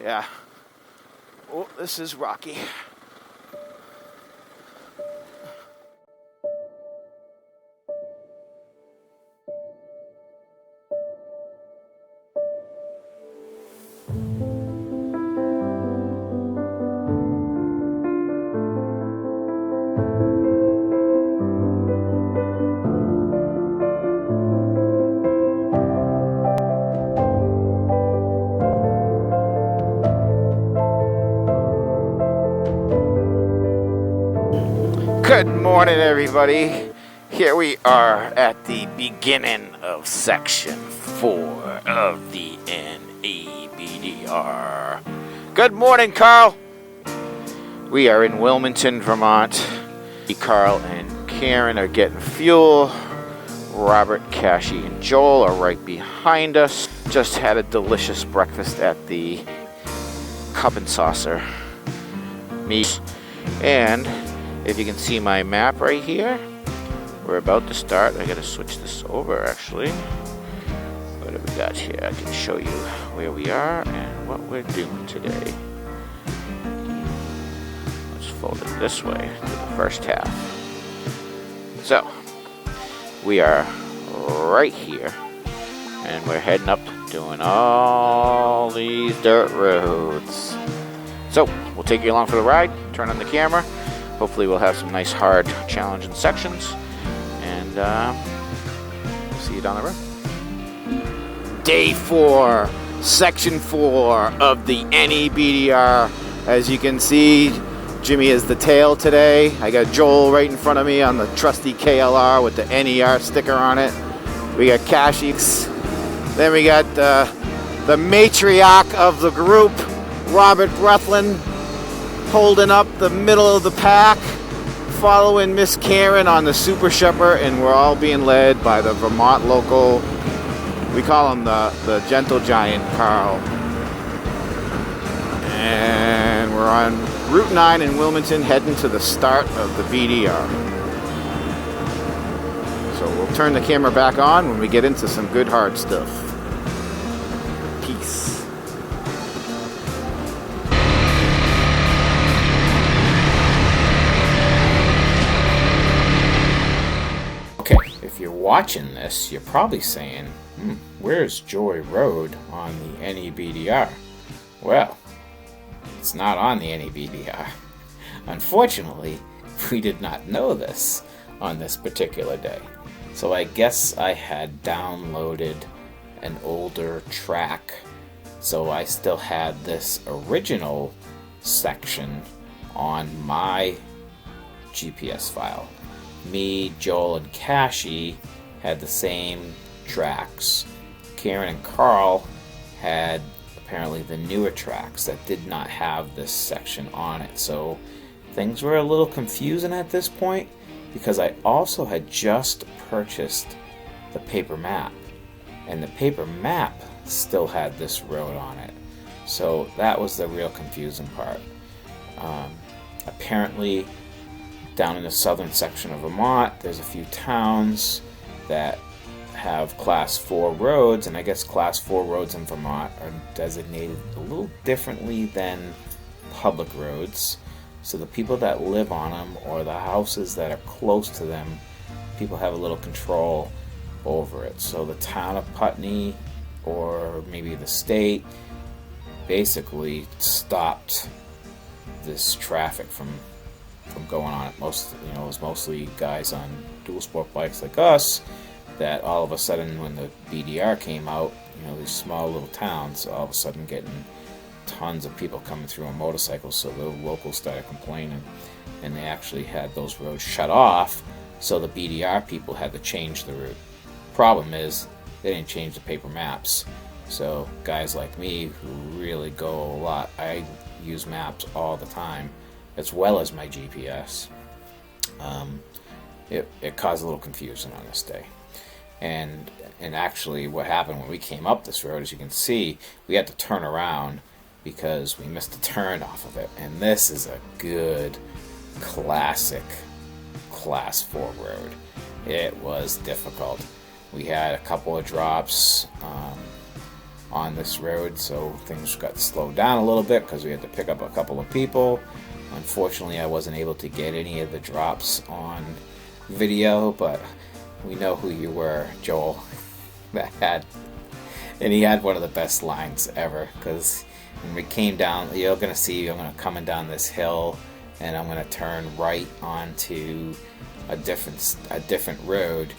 Yeah. Oh, this is rocky. Good morning, everybody. Here we are at the beginning of Section 4 of the NEBDR. Good morning, Carl. We are in Wilmington, Vermont. Carl and Karen are getting fuel. Robert, Cassie, and Joel are right behind us. Just had a delicious breakfast at the Cup and Saucer meet. And if you can see my map right here, we're about to start. I gotta switch this over actually. What do we got here? I can show you where we are and what we're doing today. Let's fold it this way to the first half. So, we are right here and we're heading up doing all these dirt roads. So, we'll take you along for the ride, turn on the camera. Hopefully we'll have some nice, hard, challenging sections. And we'll see you down the road. Day 4, Section 4 of the NEBDR. As you can see, Jimmy is the tail today. I got Joel right in front of me on the trusty KLR with the NER sticker on it. We got Cassie. Then we got the matriarch of the group, Robert Breathlin, holding up the middle of the pack, following Miss Karen on the Super Shepherd, and we're all being led by the Vermont local, we call him the gentle giant, Carl. And we're on Route 9 in Wilmington, heading to the start of the BDR. So we'll turn the camera back on when we get into some good hard stuff. Peace. If you're watching this, you're probably saying, where's Joy Road on the NEBDR? Well, it's not on the NEBDR. Unfortunately, we did not know this on this particular day. So I guess I had downloaded an older track, so I still had this original section on my GPS file. Me, Joel, and Cassie had the same tracks. Karen and Carl had apparently the newer tracks that did not have this section on it. So things were a little confusing at this point because I also had just purchased the paper map. And the paper map still had this road on it. So that was the real confusing part. Apparently, down in the southern section of Vermont, there's a few towns that have Class 4 roads, and I guess Class 4 roads in Vermont are designated a little differently than public roads. So the people that live on them, or the houses that are close to them, people have a little control over it. So the town of Putney, or maybe the state, basically stopped this traffic from going on. It was mostly guys on dual sport bikes like us that all of a sudden, when the BDR came out, these small little towns all of a sudden getting tons of people coming through on motorcycles, so the locals started complaining, and they actually had those roads shut off, so the BDR people had to change the route. Problem is, they didn't change the paper maps, so guys like me who really go a lot, I use maps all the time, as well as my GPS. It caused a little confusion on this day. And actually what happened when we came up this road, as you can see, we had to turn around because we missed a turn off of it. And this is a good classic Class 4 road. It was difficult. We had a couple of drops on this road, so things got slowed down a little bit because we had to pick up a couple of people. Unfortunately, I wasn't able to get any of the drops on video, but we know who you were, Joel. And he had one of the best lines ever, because when we came down, you're gonna see I'm gonna coming down this hill, and I'm gonna turn right onto a different road,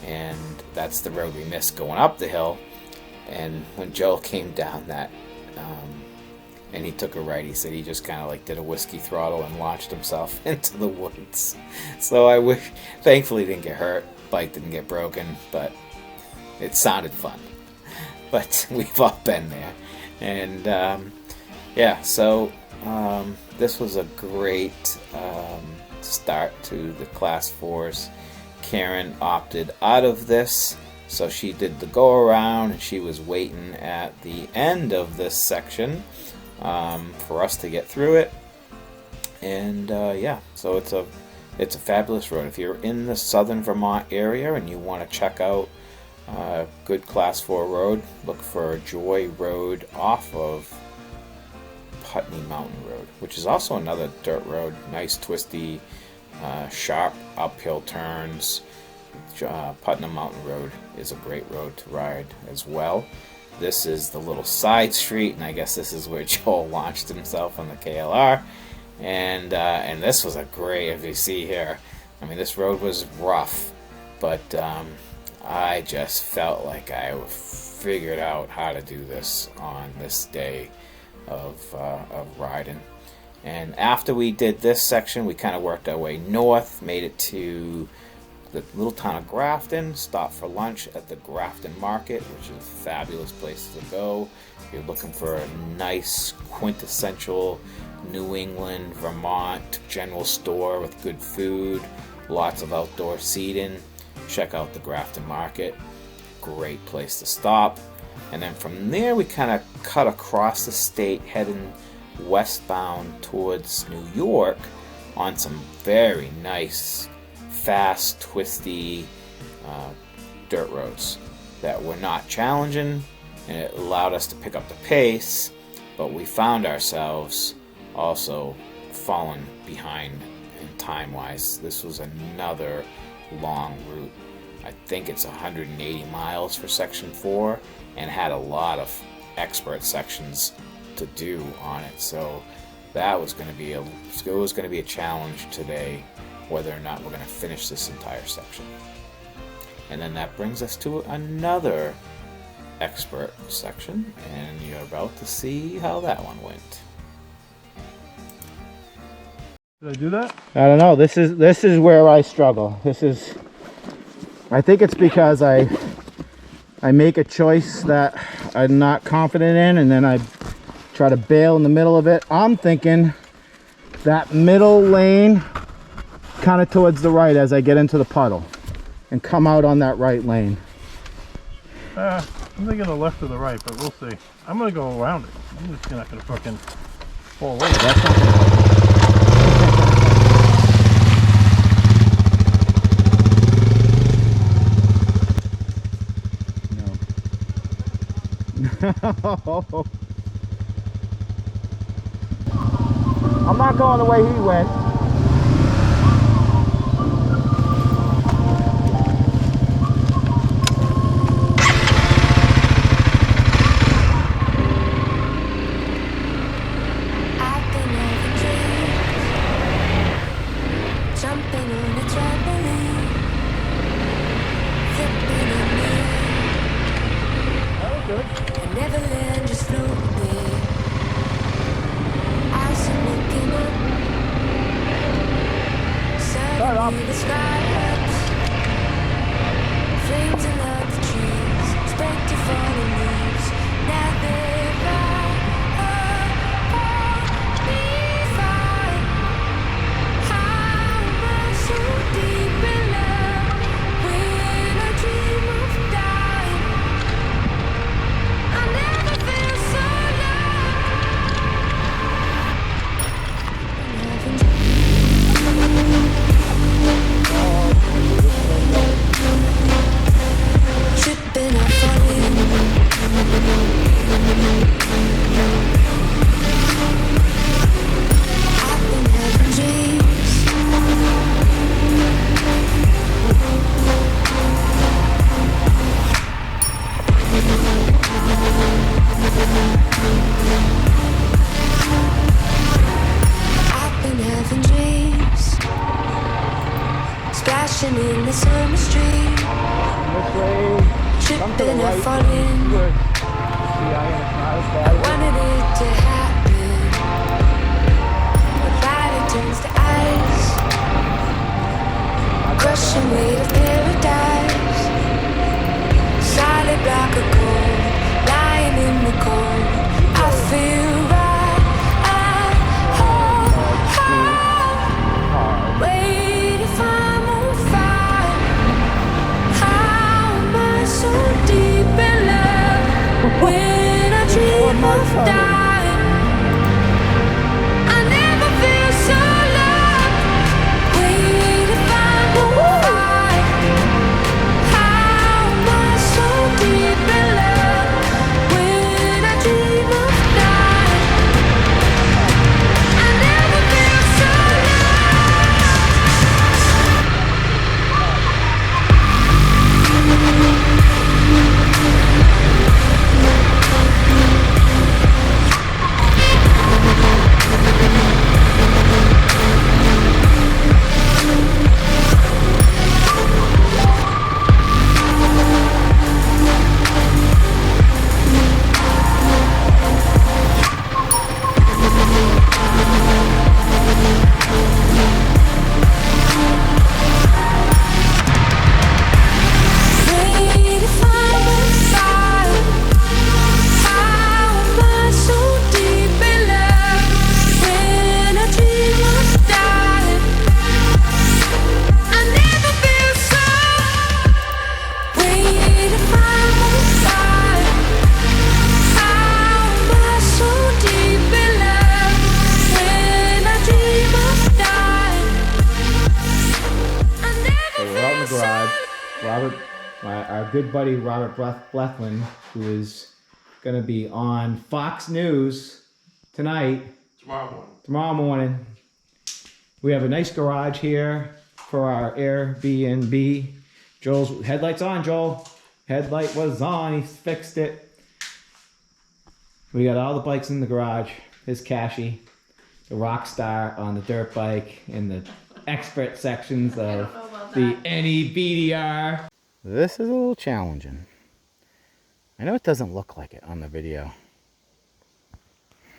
and that's the road we missed going up the hill. And when Joel came down that, and he took a right, he said he just kind of like did a whiskey throttle and launched himself into the woods. So I wish, thankfully, didn't get hurt, bike didn't get broken, but it sounded fun. But we've all been there, and yeah. So this was a great start to the Class 4s. Karen opted out of this, so she did the go around, and she was waiting at the end of this section for us to get through it. And yeah, so it's a fabulous road. If you're in the southern Vermont area and you want to check out good Class 4 road, look for Joy Road off of Putney Mountain Road, which is also another dirt road. Nice twisty, sharp uphill turns. Putnam Mountain Road is a great road to ride as well. This is the little side street, and I guess this is where Joel launched himself on the KLR. And this was a great, if you see here, I mean, this road was rough, but I just felt like I figured out how to do this on this day of riding. And after we did this section, we kind of worked our way north, made it to the little town of Grafton, stopped for lunch at the Grafton Market, which is a fabulous place to go if you're looking for a nice, quintessential New England, Vermont general store with good food, lots of outdoor seating. Check out the Grafton Market. Great place to stop. And then from there, we kind of cut across the state, heading westbound towards New York on some very nice, fast, twisty dirt roads that were not challenging, and it allowed us to pick up the pace, but we found ourselves also falling behind in time-wise. This was another long route. I think it's 180 miles for Section 4, and had a lot of expert sections to do on it. So that was going to be a challenge today, whether or not we're going to finish this entire section. And then that brings us to another expert section, and you're about to see how that one went. Did I do that? I don't know. This is where I struggle. I think it's because I make a choice that I'm not confident in, and then I try to bail in the middle of it. I'm thinking that middle lane kind of towards the right as I get into the puddle and come out on that right lane. I'm thinking the left or the right, but we'll see. I'm gonna go around it. I'm just not gonna fucking fall over. That's not gonna help. No. I'm not going the way he went. falling. I wanted it to happen, but violet turns to ice. Crushing weight of paradise. Solid block of gold, lying in the cold. I feel right. Wait, if I'm on fire, how am I so deep in love? When I dream of dying, I never feel so loved. Wait, if I'm on fire, how am I so deep in love? When I dream of dying, I never feel so Our good buddy Robert Blethwin, who is going to be on Fox News tonight. Tomorrow morning. We have a nice garage here for our Airbnb. Joel's headlight's on, Joel. Headlight was on. He fixed it. We got all the bikes in the garage. His Cashy, the Rockstar on the dirt bike, and the expert sections of the NEBDR. This is a little challenging. I know it doesn't look like it on the video.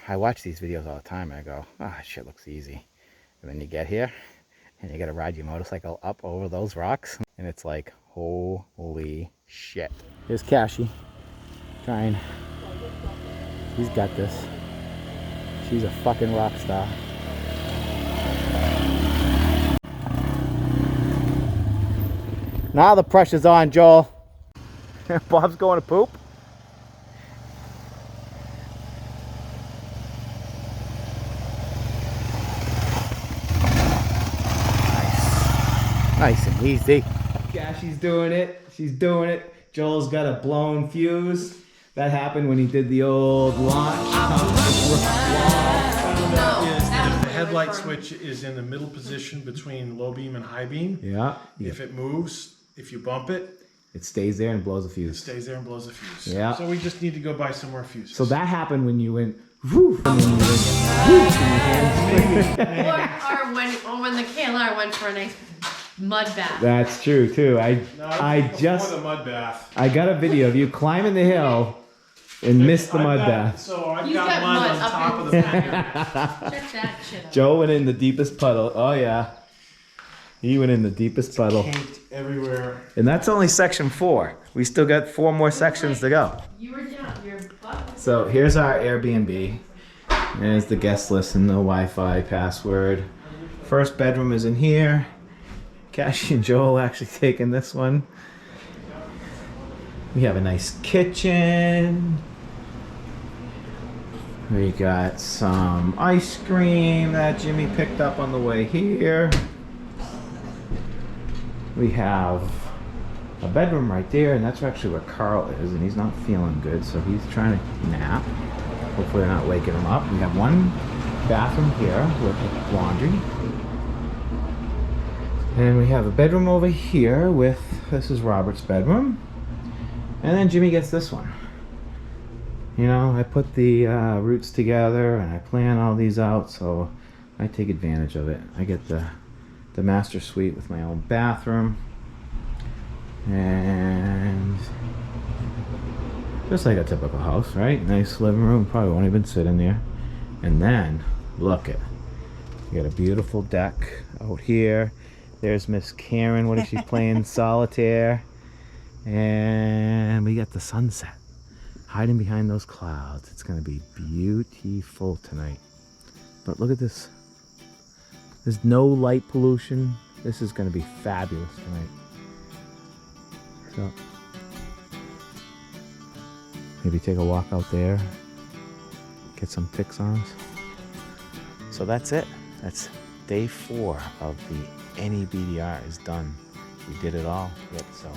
I watch these videos all the time and I go, ah, shit looks easy. And then you get here and you gotta ride your motorcycle up over those rocks and it's like, holy shit. Here's Cashy trying. She's got this. She's a fucking rock star. Now the pressure's on, Joel. Bob's going to poop. Nice and easy. Yeah, she's doing it. She's doing it. Joel's got a blown fuse. That happened when he did the old launch. If the headlight switch is in the middle position between low beam and high beam, if it moves, if you bump it, it stays there and blows a fuse. It stays there and blows a fuse. Yeah. So we just need to go buy some more fuses. So that happened when you went woof, and then you went woof, or when the KLR went for a nice mud bath. That's true too. I just the mud bath. I got a video of you climbing the hill and missed the mud bath. So I've got mud on top of the bath. Check that shit out. Joe went in the deepest puddle. Oh yeah. He went in the deepest puddle. Caked everywhere. And that's only section 4. We still got 4 more sections to go. You were down. Your butt. So here's our Airbnb. There's the guest list and the Wi-Fi password. First bedroom is in here. Cashy and Joel actually taking this one. We have a nice kitchen. We got some ice cream that Jimmy picked up on the way here. We have a bedroom right there, and that's actually where Carl is, and he's not feeling good, so he's trying to nap. Hopefully they're not waking him up. We have one bathroom here with laundry. And we have a bedroom over here with, this is Robert's bedroom. And then Jimmy gets this one. You know, I put the roots together and I plan all these out, so I take advantage of it. I get the master suite with my own bathroom. And Just like a typical house, right? Nice living room. Probably won't even sit in there. And then, look it. You got a beautiful deck out here. There's Miss Karen. What is she playing? Solitaire. And we got the sunset hiding behind those clouds. It's going to be beautiful tonight. But look at this. There's no light pollution. This is going to be fabulous tonight. So, maybe take a walk out there. Get some pics on us. So that's it. That's day 4 of the NEBDR is done. We did it all. Yep, so